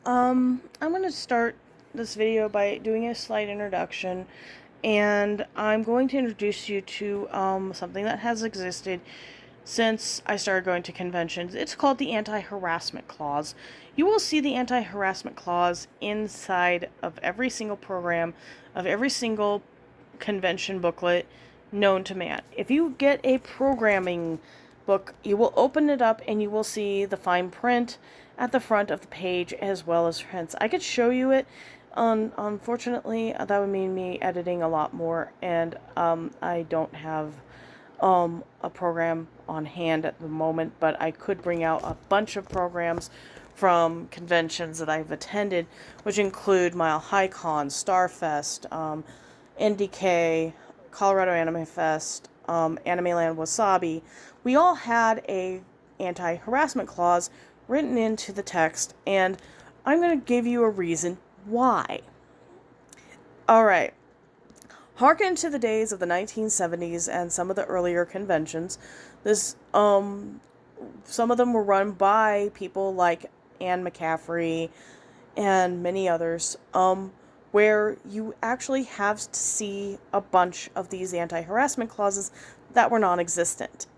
I'm going to start this video by doing a slight introduction, and I'm going to introduce you to something that has existed since I started going to conventions. It's called the Anti-Harassment Clause. You will see the Anti-Harassment Clause inside of every single program, of every single convention booklet known to man. If you get a programming book, you will open it up and you will see the fine print at the front of the page as well as hints. I could show you it. Unfortunately, that would mean me editing a lot more, and I don't have a program on hand at the moment, but I could bring out a bunch of programs from conventions that I've attended, which include Mile High Con, StarFest, NDK, Colorado Anime Fest, Anime Land Wasabi. We all had a anti-harassment clause written into the text, and I'm going to give you a reason why. Alright. Harken to the days of the 1970s and some of the earlier conventions. Some of them were run by people like Anne McCaffrey and many others, where you actually have to see a bunch of these anti-harassment clauses that were non-existent.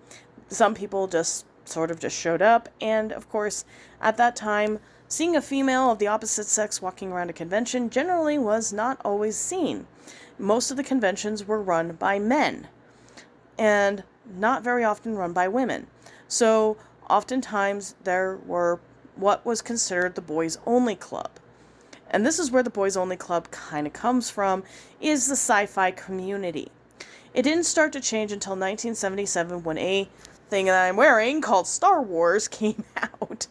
Some people just sort of just showed up, and of course, at that time, seeing a female of the opposite sex walking around a convention generally was not always seen. Most of the conventions were run by men, and not very often run by women. So, oftentimes, there were what was considered the boys-only club. And this is where the boys-only club kind of comes from, is the sci-fi community. It didn't start to change until 1977 when a thing that I'm wearing called Star Wars came out.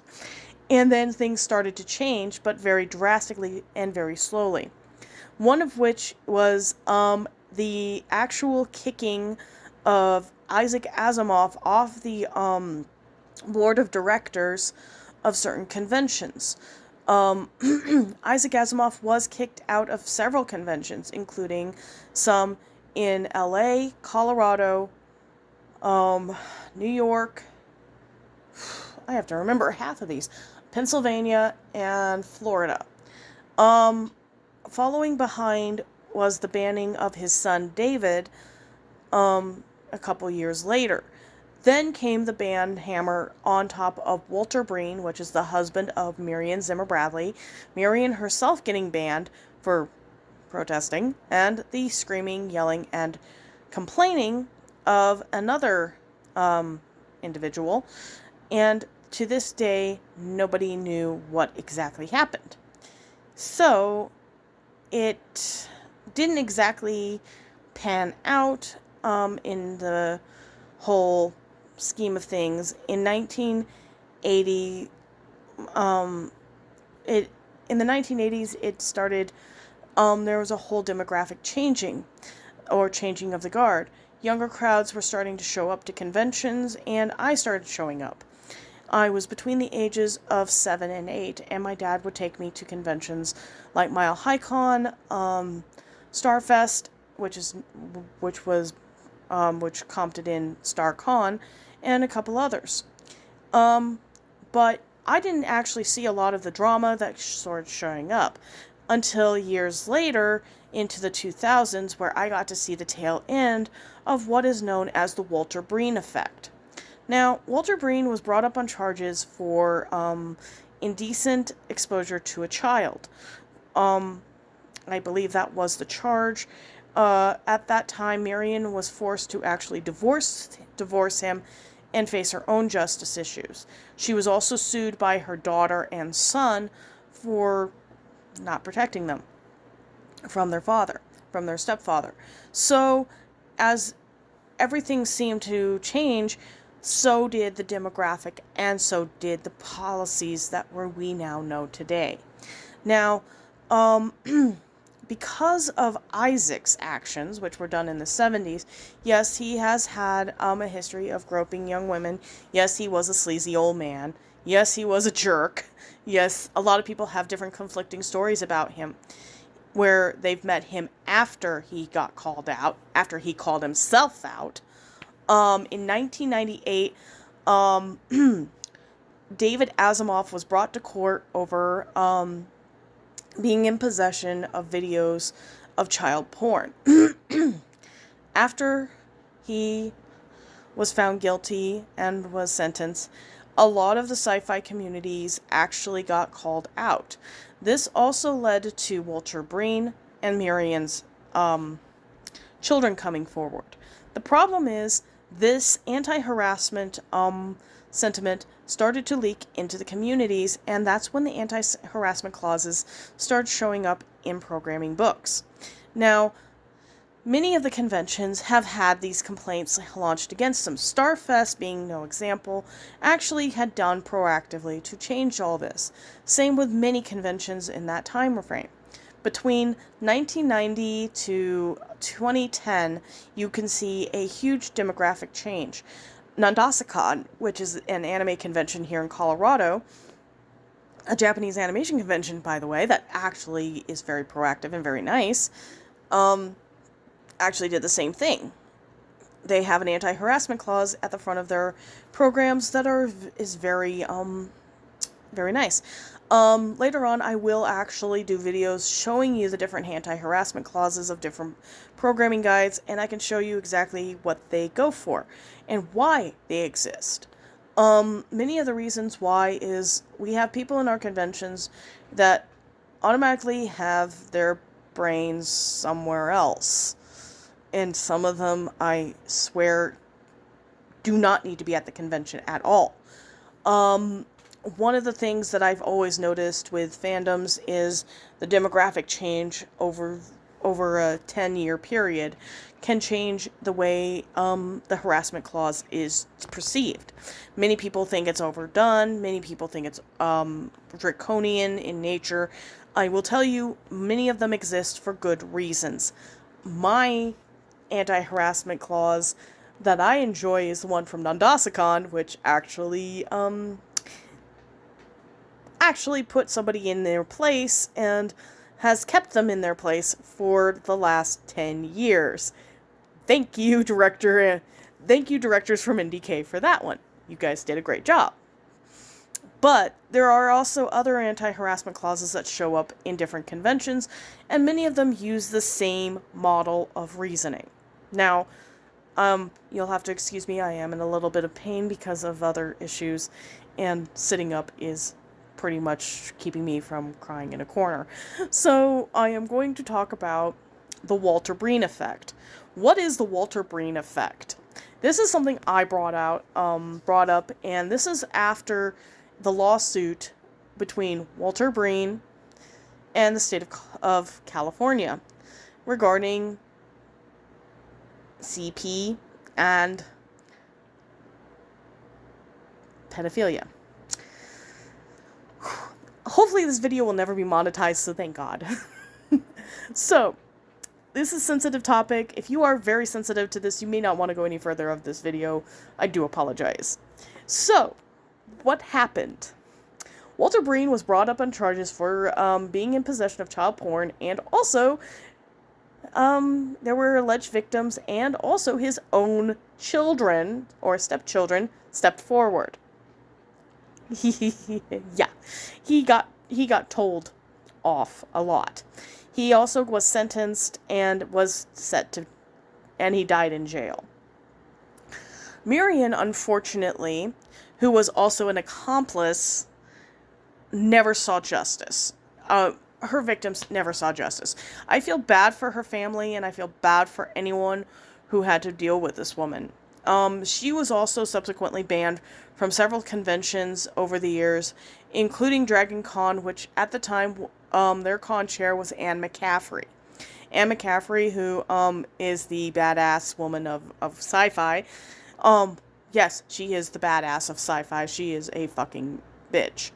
And then things started to change, but very drastically and very slowly. One of which was the actual kicking of Isaac Asimov off the board of directors of certain conventions. Isaac Asimov was kicked out of several conventions, including some in LA, Colorado, New York, I have to remember half of these, Pennsylvania, and Florida. Following behind was the banning of his son David a couple years later. Then came the ban hammer on top of Walter Breen, which is the husband of Marion Zimmer Bradley, Marion herself getting banned for protesting, and the screaming, yelling, and complaining of another individual. And to this day, nobody knew what exactly happened. So, it didn't exactly pan out in the whole scheme of things. In 1980, in the 1980s, it started, there was a whole demographic changing of the guard. Younger crowds were starting to show up to conventions, and I started showing up. I was between the ages of 7 and 8, and my dad would take me to conventions like Mile High Con, StarFest, which comped in StarCon, and a couple others. But I didn't actually see a lot of the drama that started showing up until years later, into the 2000s, where I got to see the tail end of what is known as the Walter Breen effect. Now, Walter Breen was brought up on charges for indecent exposure to a child. I believe that was the charge. At that time, Marion was forced to actually divorce him and face her own justice issues. She was also sued by her daughter and son for not protecting them from their stepfather. So, as everything seemed to change, so did the demographic, and so did the policies that we now know today. Now, because of Isaac's actions, which were done in the 70s, yes, he has had a history of groping young women. Yes, he was a sleazy old man. Yes, he was a jerk. Yes, a lot of people have different conflicting stories about him, where they've met him after he got called out, after he called himself out. In 1998, David Asimov was brought to court over being in possession of videos of child porn. After he was found guilty and was sentenced, a lot of the sci-fi communities actually got called out. This also led to Walter Breen and Miriam's children coming forward. The problem is this anti-harassment sentiment started to leak into the communities, and that's when the anti-harassment clauses started showing up in programming books. Now, many of the conventions have had these complaints launched against them. StarFest, being no example, actually had done proactively to change all this. Same with many conventions in that time frame. Between 1990 to 2010, you can see a huge demographic change. Nan Desu Kan, which is an anime convention here in Colorado, a Japanese animation convention, by the way, that actually is very proactive and very nice, actually did the same thing. They have an anti-harassment clause at the front of their programs that is very nice. Later on, I will actually do videos showing you the different anti-harassment clauses of different programming guides, and I can show you exactly what they go for and why they exist. Many of the reasons why is we have people in our conventions that automatically have their brains somewhere else. And some of them, I swear, do not need to be at the convention at all. One of the things that I've always noticed with fandoms is the demographic change over a 10-year period can change the way the harassment clause is perceived. Many people think it's overdone. Many people think it's draconian in nature. I will tell you, many of them exist for good reasons. My anti-harassment clause that I enjoy is the one from Nan Desu Kan, which actually put somebody in their place and has kept them in their place for the last 10 years. Thank you, directors from NDK for that one. You guys did a great job. But there are also other anti-harassment clauses that show up in different conventions, and many of them use the same model of reasoning. Now, you'll have to excuse me, I am in a little bit of pain because of other issues, and sitting up is pretty much keeping me from crying in a corner. So, I am going to talk about the Walter Breen effect. What is the Walter Breen effect? This is something I brought up, and this is after the lawsuit between Walter Breen and the state of California regarding CP and pedophilia. Hopefully this video will never be monetized, so thank God. So, this is a sensitive topic. If you are very sensitive to this, you may not want to go any further of this video. I do apologize. So, what happened? Walter Breen was brought up on charges for being in possession of child porn, and also there were alleged victims, and also his own children, or stepchildren, stepped forward. Yeah, he got told off a lot. He also was sentenced and and he died in jail. Miriam, unfortunately, who was also an accomplice, never saw justice. Her victims never saw justice. I feel bad for her family, and I feel bad for anyone who had to deal with this woman. She was also subsequently banned from several conventions over the years, including Dragon Con, which at the time, their con chair was Anne McCaffrey. Anne McCaffrey, who is the badass woman of sci-fi. Yes, she is the badass of sci-fi. She is a fucking bitch.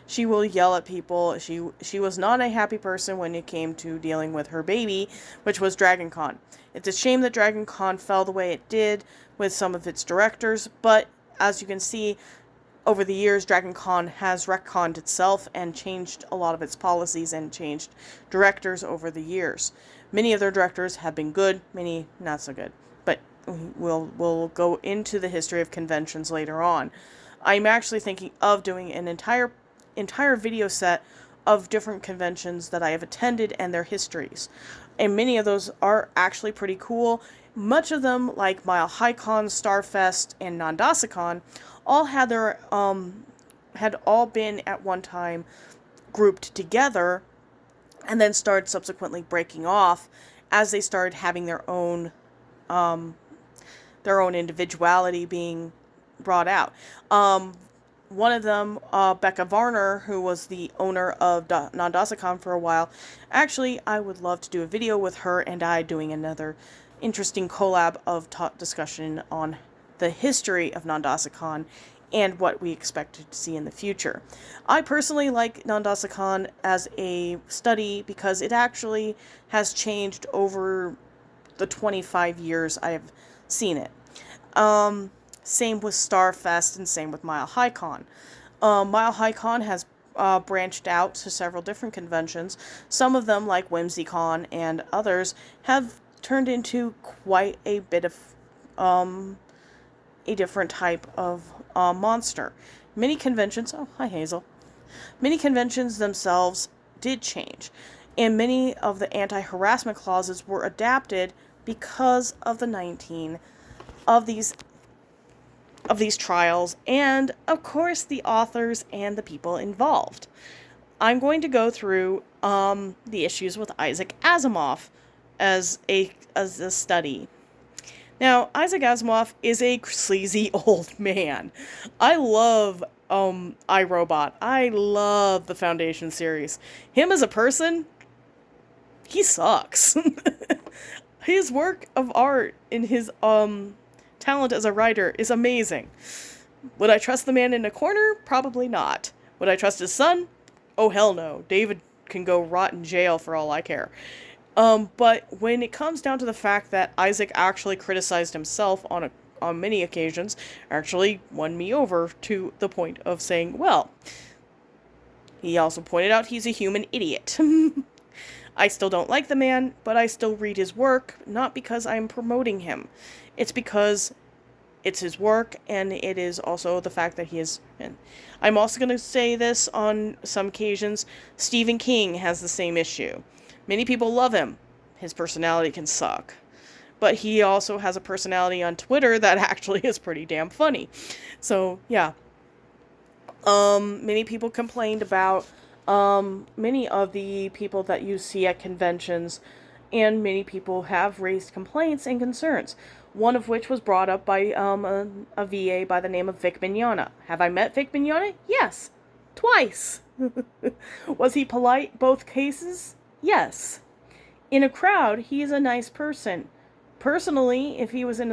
She will yell at people. She was not a happy person when it came to dealing with her baby, which was Dragon Con. It's a shame that Dragon Con fell the way it did with some of its directors, but as you can see, over the years, Dragon Con has retconned itself and changed a lot of its policies and changed directors over the years. Many of their directors have been good, many not so good, but we'll go into the history of conventions later on. I'm actually thinking of doing an entire video set of different conventions that I have attended and their histories. And many of those are actually pretty cool. Much of them, like Mile High Con, StarFest, and Nan Desu Kan, all had their had all been at one time grouped together, and then started subsequently breaking off as they started having their own individuality being brought out. One of them, Becca Varner, who was the owner of Nan Desu Kan for a while. Actually, I would love to do a video with her and I doing another interesting collab of discussion on the history of Nan Desu Kan and what we expect to see in the future. I personally like Nan Desu Kan as a study because it actually has changed over the 25 years I have seen it. Same with StarFest and same with Mile High Con. Mile High Con has branched out to several different conventions. Some of them, like WhimsyCon and others, have turned into quite a bit of a different type of monster. Many conventions, oh hi Hazel, many conventions themselves did change, and many of the anti-harassment clauses were adapted because of these trials, and of course the authors and the people involved. I'm going to go through the issues with Isaac Asimov as a study. Now, Isaac Asimov is a sleazy old man. I love iRobot. I love the Foundation series. Him as a person, he sucks. His work of art and his talent as a writer is amazing. Would I trust the man in a corner? Probably not. Would I trust his son? Oh hell no. David can go rot in jail for all I care. But when it comes down to the fact that Isaac actually criticized himself on many occasions, actually won me over to the point of saying, well, he also pointed out he's a human idiot. I still don't like the man, but I still read his work, not because I'm promoting him. It's because it's his work, and it is also the fact that he is... And I'm also going to say this on some occasions, Stephen King has the same issue. Many people love him. His personality can suck. But he also has a personality on Twitter that actually is pretty damn funny. So, yeah. Many people complained about many of the people that you see at conventions, and many people have raised complaints and concerns. One of which was brought up by a VA by the name of Vic Mignogna. Have I met Vic Mignogna? Yes. Twice. Was he polite both cases? Yes. In a crowd, he is a nice person. Personally, if he was in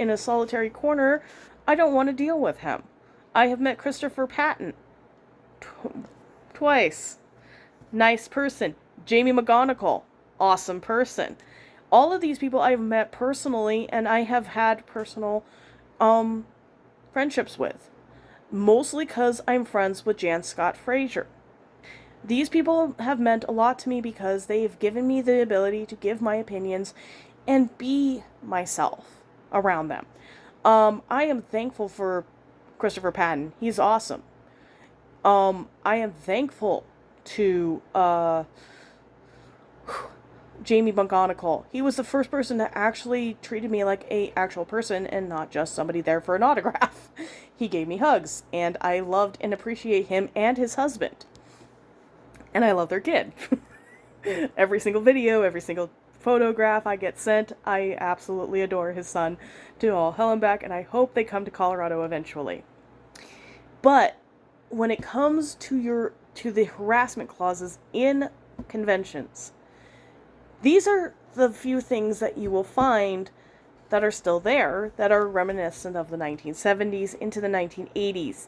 a solitary corner, I don't want to deal with him. I have met Christopher Patton. Twice. Nice person. Jamie McGonigal. Awesome person. All of these people I have met personally, and I have had personal friendships with. Mostly because I'm friends with Jan Scott Fraser. These people have meant a lot to me because they've given me the ability to give my opinions and be myself around them. I am thankful for Christopher Patton. He's awesome. I am thankful to Jamie McGonigal. He was the first person that actually treated me like a actual person and not just somebody there for an autograph. He gave me hugs, and I loved and appreciate him and his husband. And I love their kid. Every single video, every single photograph I get sent, I absolutely adore his son to all hell and back, and I hope they come to Colorado eventually. But when it comes to the harassment clauses in conventions, these are the few things that you will find that are still there, that are reminiscent of the 1970s into the 1980s.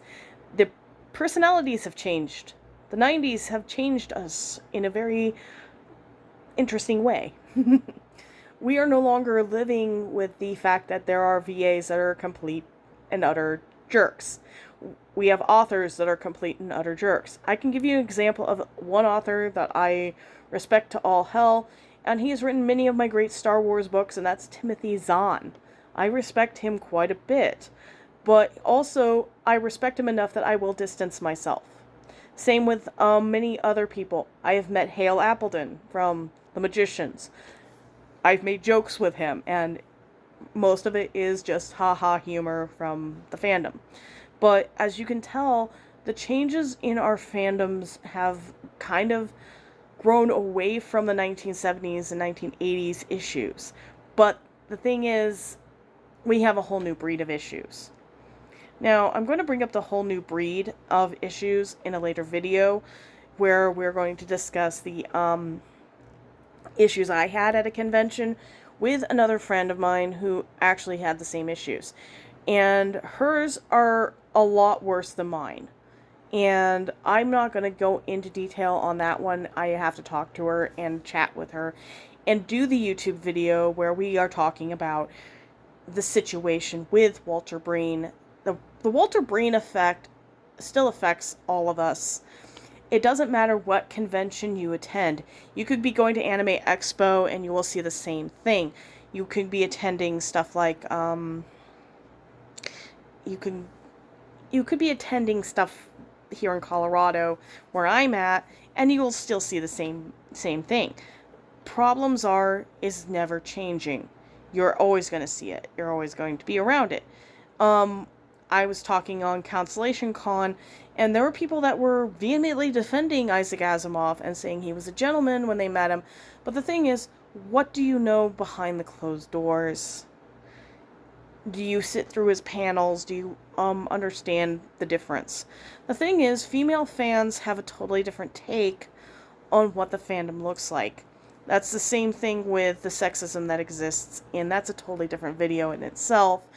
The personalities have changed. The 90s have changed us in a very interesting way. We are no longer living with the fact that there are VAs that are complete and utter jerks. We have authors that are complete and utter jerks. I can give you an example of one author that I respect to all hell, and he has written many of my great Star Wars books, and that's Timothy Zahn. I respect him quite a bit. but also I respect him enough that I will distance myself. Same with many other people. I have met Hale Appleton from The Magicians. I've made jokes with him, and most of it is just ha-ha humor from the fandom. But as you can tell, the changes in our fandoms have kind of grown away from the 1970s and 1980s issues. But the thing is, we have a whole new breed of issues. Now, I'm going to bring up the whole new breed of issues in a later video, where we're going to discuss the issues I had at a convention with another friend of mine who actually had the same issues. And hers are a lot worse than mine. And I'm not going to go into detail on that one. I have to talk to her and chat with her and do the YouTube video where we are talking about the situation with Walter Breen. The Walter Breen effect still affects all of us. It doesn't matter what convention you attend. You could be going to Anime Expo and you will see the same thing. You could be attending stuff like, you could be attending stuff here in Colorado where I'm at, and you will still see the same thing. Problems is never changing. You're always going to see it. You're always going to be around it. I was talking on Cancellation Con, and there were people that were vehemently defending Isaac Asimov and saying he was a gentleman when they met him. But the thing is, what do you know behind the closed doors? Do you sit through his panels? Do you understand the difference? The thing is, female fans have a totally different take on what the fandom looks like. That's the same thing with the sexism that exists, and that's a totally different video in itself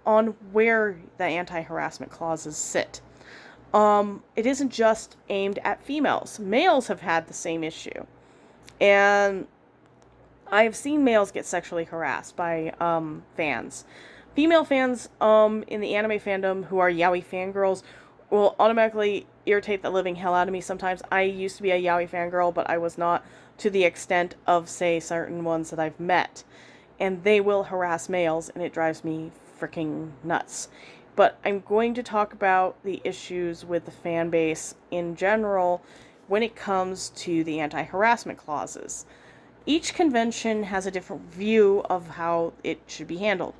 on where the anti-harassment clauses sit. It isn't just aimed at females. Males have had the same issue. And I've seen males get sexually harassed by fans. Female fans in the anime fandom who are yaoi fangirls will automatically irritate the living hell out of me sometimes. I used to be a yaoi fangirl, but I was not to the extent of, say, certain ones that I've met. And they will harass males, and it drives me freaking nuts. But I'm going to talk about the issues with the fan base in general when it comes to the anti-harassment clauses. Each convention has a different view of how it should be handled.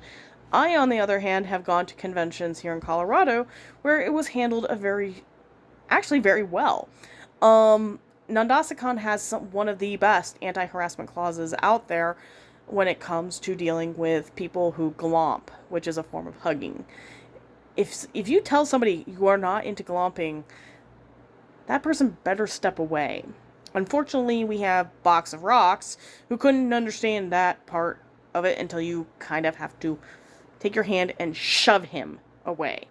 I, on the other hand, have gone to conventions here in Colorado where it was handled very well. Nan Desu Kan has one of the best anti-harassment clauses out there when it comes to dealing with people who glomp, which is a form of hugging. If you tell somebody you are not into glomping, that person better step away. Unfortunately, we have Box of Rocks, who couldn't understand that part of it until you kind of have to take your hand and shove him away.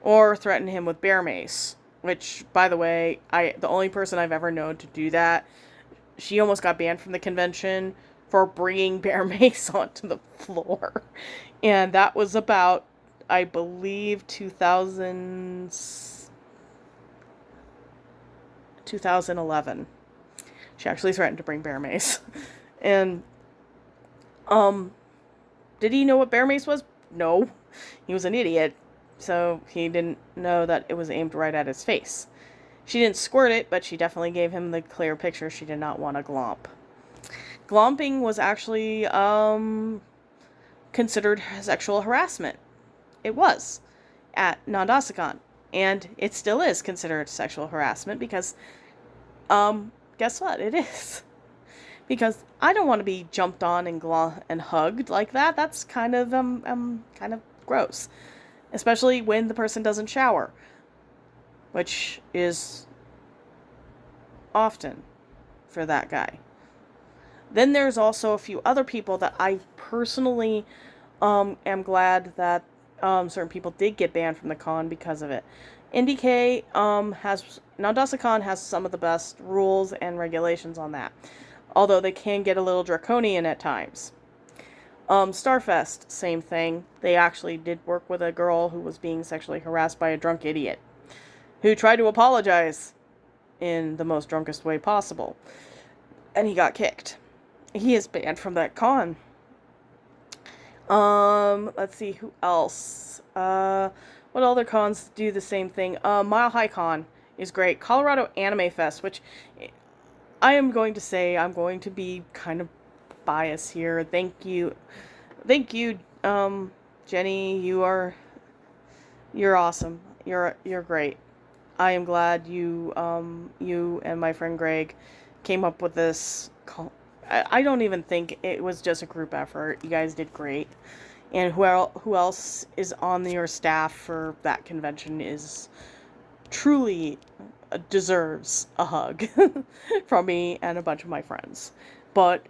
Or threaten him with bear mace, which, by the way, the only person I've ever known to do that, she almost got banned from the convention for bringing bear mace onto the floor. And that was about, I believe, 2011. She actually threatened to bring bear mace. And, did he know what bear mace was? No. He was an idiot, so he didn't know that it was aimed right at his face. She didn't squirt it, but she definitely gave him the clear picture she did not want to glomp. Glomping was actually, considered sexual harassment. It was, at Nan Desu Kan. And it still is considered sexual harassment because, guess what? It is. Because I don't want to be jumped on and hugged like that. That's kind of gross. Especially when the person doesn't shower. Which is often for that guy. Then there's also a few other people that I personally am glad that certain people did get banned from the con because of it. NDK Nan Desu Kan has some of the best rules and regulations on that. Although they can get a little draconian at times. StarFest, same thing. They actually did work with a girl who was being sexually harassed by a drunk idiot, who tried to apologize in the most drunkest way possible. And he got kicked. He is banned from that con. Let's see, who else? What other cons do the same thing? Mile High Con is great. Colorado Anime Fest, which I am going to say I'm going to be kind of biased here. Thank you, Jenny. You're awesome. You're great. I am glad you and my friend Greg came up with this. I don't even think it was just a group effort. You guys did great. And who else is on your staff for that convention is truly deserves a hug from me and a bunch of my friends. But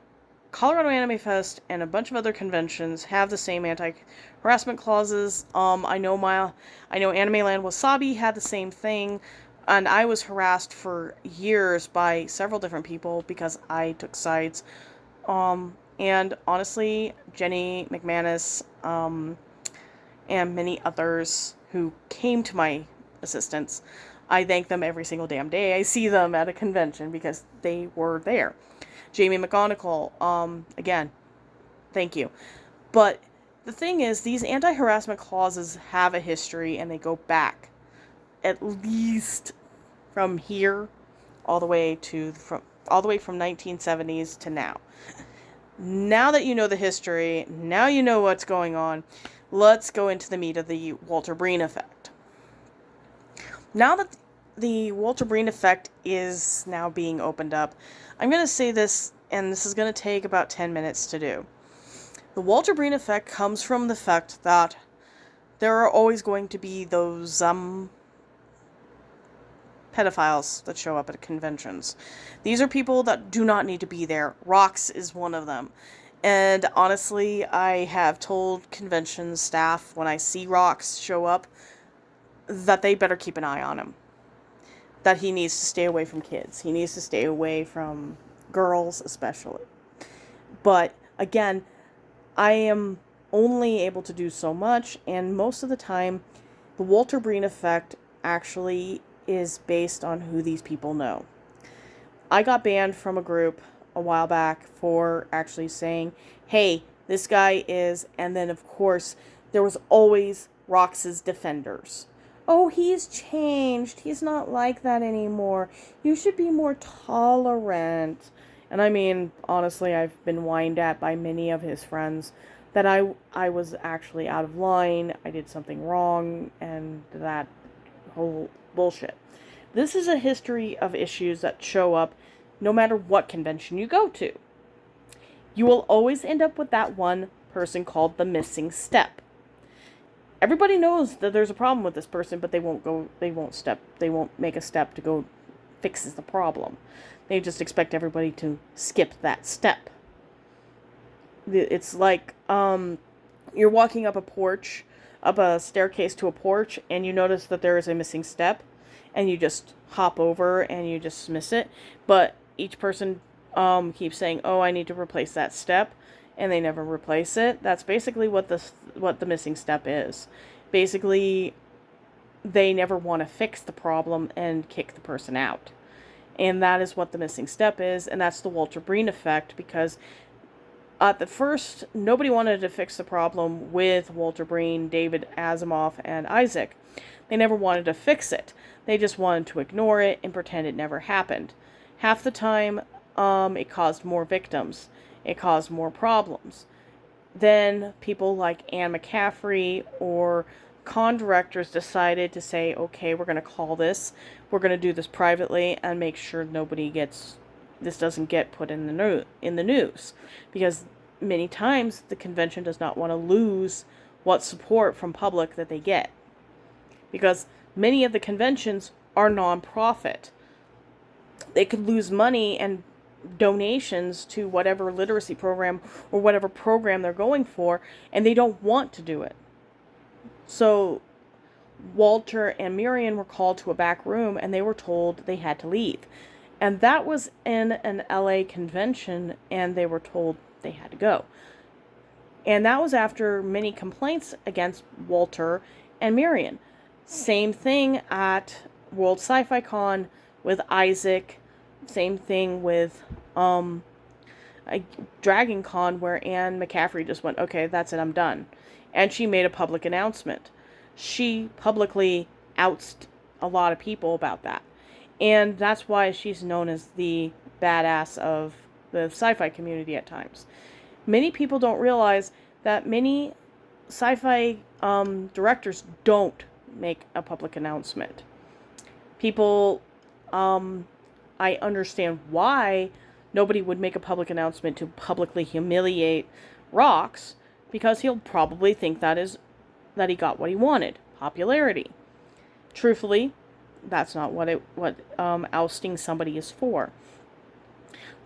Colorado Anime Fest and a bunch of other conventions have the same anti-harassment clauses. I know Anime Land Wasabi had the same thing, and I was harassed for years by several different people because I took sides. And honestly, Jenny McManus, and many others who came to my assistance, I thank them every single damn day I see them at a convention because they were there. Jamie McGonigal, again, thank you. But the thing is, these anti-harassment clauses have a history, and they go back at least from here all the way from 1970s to now. Now that you know the history, now you know what's going on, let's go into the meat of the Walter Breen effect. Now that the Walter Breen effect is now being opened up, I'm going to say this, and this is going to take about 10 minutes to do. The Walter Breen effect comes from the fact that there are always going to be those pedophiles that show up at conventions. These are people that do not need to be there. Rox is one of them. And honestly, I have told convention staff when I see Rox show up that they better keep an eye on him. That he needs to stay away from kids. He needs to stay away from girls especially. But again, I am only able to do so much, and most of the time, the Walter Breen effect actually is based on who these people know. I got banned from a group a while back for actually saying, hey, this guy is, and then of course, there was always Rox's defenders. Oh, he's changed. He's not like that anymore. You should be more tolerant. And I mean, honestly, I've been whined at by many of his friends that I was actually out of line, I did something wrong, and that whole bullshit. This is a history of issues that show up no matter what convention you go to. You will always end up with that one person called the missing step. Everybody knows that there's a problem with this person, but they won't make a step to go fix the problem. They just expect everybody to skip that step. It's like, you're walking up a staircase to a porch, and you notice that there is a missing step, and you just hop over and you just dismiss it, but each person keeps saying, oh, I need to replace that step, and they never replace it. That's basically what the missing step is. Basically, they never want to fix the problem and kick the person out. And that is what the missing step is, and that's the Walter Breen effect, because at the first, nobody wanted to fix the problem with Walter Breen, David Asimov, and Isaac. They never wanted to fix it. They just wanted to ignore it and pretend it never happened. Half the time, it caused more victims. It caused more problems. Then people like Anne McCaffrey or con directors decided to say, okay, we're going to call this. We're going to do this privately and make sure this doesn't get put in the news, because many times the convention does not want to lose what support from public that they get, because many of the conventions are non-profit. They could lose money and donations to whatever literacy program or whatever program they're going for, and they don't want to do it. So Walter and Miriam were called to a back room, and they were told they had to leave. And that was in an LA convention, and they were told they had to go. And that was after many complaints against Walter and Miriam. Same thing at World Sci-Fi Con with Isaac. Same thing with Dragon Con where Anne McCaffrey just went, okay, that's it, I'm done. And she made a public announcement. She publicly outs a lot of people about that. And that's why she's known as the badass of the sci-fi community at times. Many people don't realize that many sci-fi directors don't make a public announcement. People, I understand why nobody would make a public announcement to publicly humiliate Rox, because he'll probably think that he got what he wanted, popularity. Truthfully, that's not what ousting somebody is for.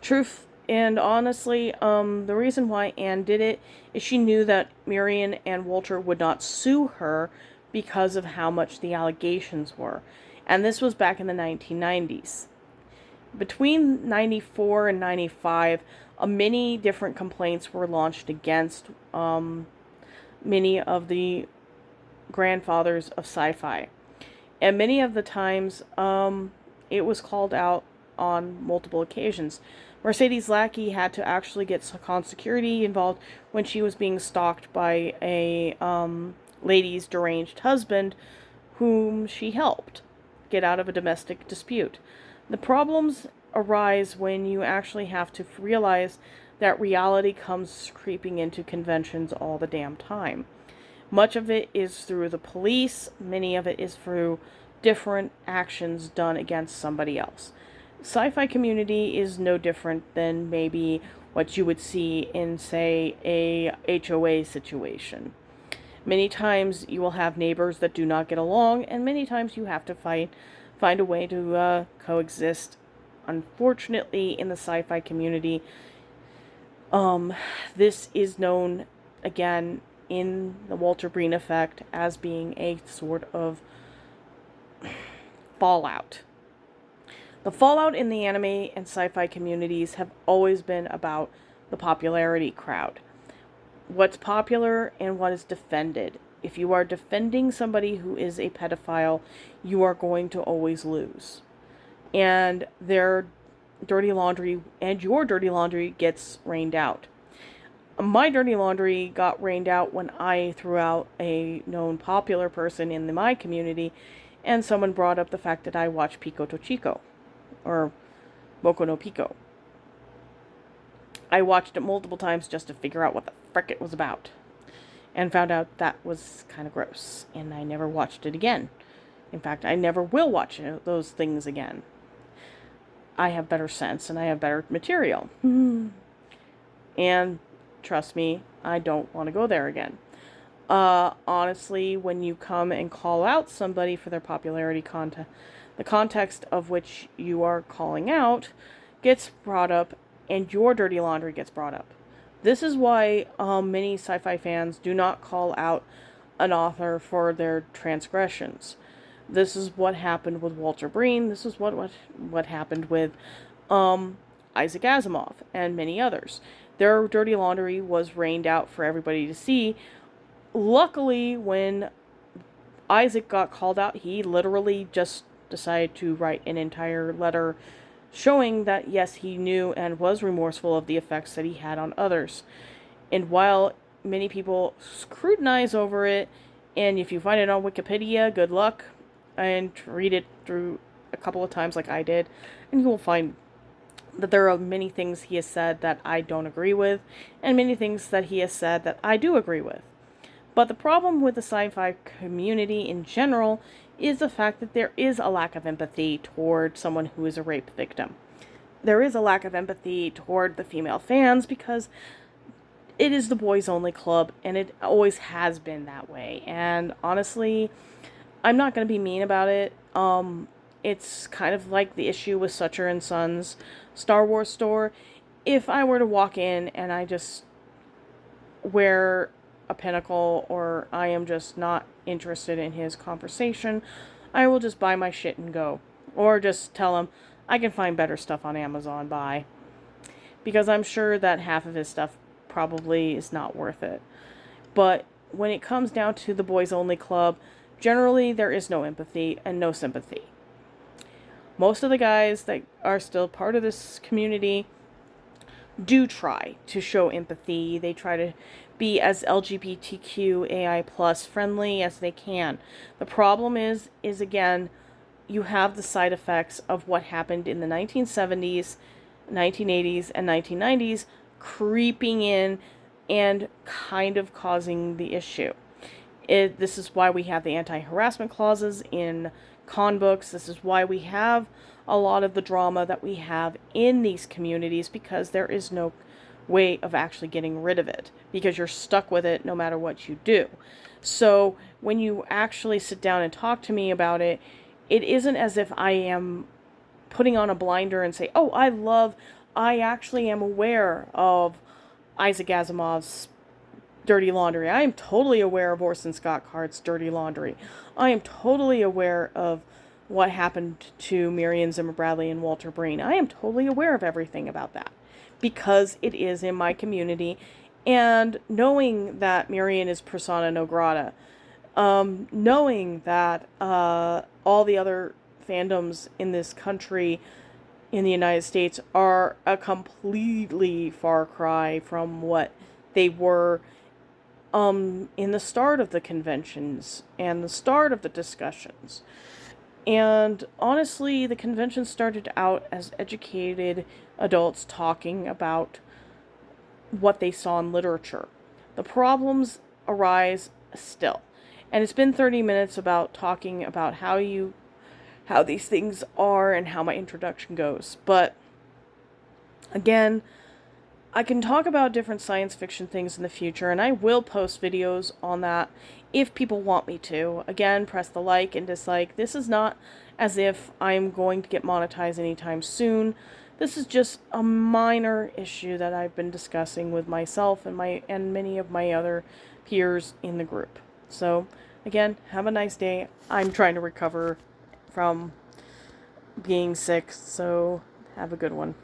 Truth and honestly, the reason why Anne did it is she knew that Marion and Walter would not sue her because of how much the allegations were. And this was back in the 1990s. Between 94 and 95, many different complaints were launched against many of the grandfathers of sci-fi. And many of the times, it was called out on multiple occasions. Mercedes Lackey had to actually get con security involved when she was being stalked by a lady's deranged husband, whom she helped get out of a domestic dispute. The problems arise when you actually have to realize that reality comes creeping into conventions all the damn time. Much of it is through the police, many of it is through different actions done against somebody else. Sci-fi community is no different than maybe what you would see in, say, a HOA situation. Many times you will have neighbors that do not get along, and many times you have to find a way to coexist. Unfortunately, in the sci-fi community, this is known, again, in the Walter Breen effect as being a sort of fallout. The fallout in the anime and sci-fi communities have always been about the popularity crowd. What's popular and what is defended. If you are defending somebody who is a pedophile, you are going to always lose. And their dirty laundry and your dirty laundry gets rained out. My dirty laundry got rained out when I threw out a known popular person in my community, and someone brought up the fact that I watch Pico to Chico, or Boku no Pico. I watched it multiple times just to figure out what the frick it was about, and found out that was kind of gross, and I never watched it again. In fact, I never will watch those things again. I have better sense, and I have better material. And trust me, I don't want to go there again. Honestly, when you come and call out somebody for their popularity content, the context of which you are calling out gets brought up, and your dirty laundry gets brought up. This is why many sci-fi fans do not call out an author for their transgressions. This is what happened with Walter Breen. This is what happened with Isaac Asimov and many others. Their dirty laundry was rained out for everybody to see. Luckily, when Isaac got called out, he literally just decided to write an entire letter showing that, yes, he knew and was remorseful of the effects that he had on others. And while many people scrutinize over it, and if you find it on Wikipedia, good luck, and read it through a couple of times like I did, and you will find that there are many things he has said that I don't agree with, and many things that he has said that I do agree with. But the problem with the sci-fi community in general is the fact that there is a lack of empathy toward someone who is a rape victim. There is a lack of empathy toward the female fans because it is the boys-only club, and it always has been that way. And honestly, I'm not going to be mean about it. It's kind of like the issue with Sucher and Sons Star Wars store. If I were to walk in and I just wear a pinnacle, or I am just not interested in his conversation, I will just buy my shit and go. Or just tell him, I can find better stuff on Amazon, bye. Because I'm sure that half of his stuff probably is not worth it. But when it comes down to the boys only club, generally there is no empathy and no sympathy. Most of the guys that are still part of this community do try to show empathy. They try to be as LGBTQAI plus friendly as they can. The problem is again, you have the side effects of what happened in the 1970s, 1980s, and 1990s creeping in and kind of causing the issue. This is why we have the anti-harassment clauses in con books. This is why we have a lot of the drama that we have in these communities, because there is no way of actually getting rid of it, because you're stuck with it no matter what you do. So when you actually sit down and talk to me about it, it isn't as if I am putting on a blinder and say, oh, I actually am aware of Isaac Asimov's dirty laundry. I am totally aware of Orson Scott Card's dirty laundry. I am totally aware of what happened to Marion Zimmer Bradley and Walter Breen. I am totally aware of everything about that because it is in my community. And knowing that Marion is persona non grata, knowing that all the other fandoms in this country, in the United States, are a completely far cry from what they were in the start of the conventions and the start of the discussions. And honestly, the convention started out as educated adults talking about what they saw in literature. The problems arise still. And it's been 30 minutes about talking about how these things are and how my introduction goes. But again, I can talk about different science fiction things in the future, and I will post videos on that if people want me to. Again, press the like and dislike. This is not as if I'm going to get monetized anytime soon. This is just a minor issue that I've been discussing with myself and many of my other peers in the group. So, again, have a nice day. I'm trying to recover from being sick, so have a good one.